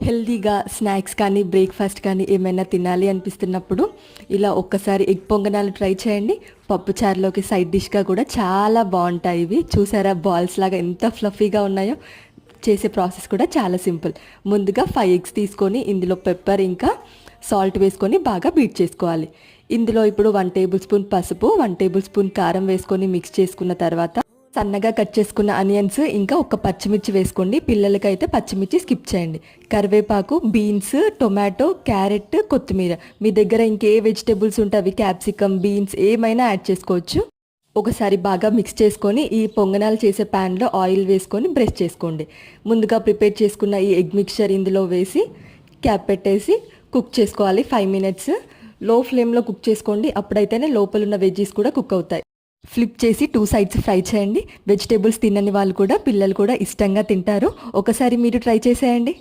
హెల్తీగా స్నాక్స్ కానీ బ్రేక్ఫాస్ట్ కానీ ఏమైనా తినాలి అనిపిస్తున్నప్పుడు ఇలా ఒక్కసారి ఎగ్ పొంగనాలు ట్రై చేయండి. పప్పుచారులోకి సైడ్ డిష్గా కూడా చాలా బాగుంటాయి ఇవి. చూసారా బాల్స్ లాగా ఎంత ఫ్లఫీగా ఉన్నాయో. చేసే ప్రాసెస్ కూడా చాలా సింపుల్. ముందుగా 5 ఎగ్స్ తీసుకొని ఇందులో పెప్పర్ ఇంకా సాల్ట్ వేసుకొని బాగా బీట్ చేసుకోవాలి. ఇందులో ఇప్పుడు 1 టేబుల్ స్పూన్ పసుపు, 1 టేబుల్ స్పూన్ కారం వేసుకొని మిక్స్ చేసుకున్న తర్వాత సన్నగా కట్ చేసుకున్న ఆనియన్స్ ఇంకా ఒక పచ్చిమిర్చి వేసుకోండి. పిల్లలకైతే పచ్చిమిర్చి స్కిప్ చేయండి. కరివేపాకు, బీన్స్, టొమాటో, క్యారెట్, కొత్తిమీర, మీ దగ్గర ఇంకే వెజిటేబుల్స్ ఉంటే అవి క్యాప్సికమ్, బీన్స్ ఏమైనా యాడ్ చేసుకోవచ్చు. ఒకసారి బాగా మిక్స్ చేసుకొని ఈ పొంగనాలు చేసే ప్యాన్లో ఆయిల్ వేసుకొని బ్రష్ చేసుకోండి. ముందుగా ప్రిపేర్ చేసుకున్న ఈ ఎగ్ మిక్చర్ ఇందులో వేసి క్యాప్ పెట్టేసి కుక్ చేసుకోవాలి 5 మినిట్స్. లో ఫ్లేమ్లో కుక్ చేసుకోండి, అప్పుడైతేనే లోపల ఉన్న వెజ్జీస్ కూడా కుక్ అవుతాయి. ఫ్లిప్ చేసి 2 సైడ్స్ ఫ్రై చేయండి. వెజిటేబుల్స్ తినని వాళ్ళు కూడా, పిల్లలు కూడా ఇష్టంగా తింటారు. ఒకసారి మీరు ట్రై చేసేయండి.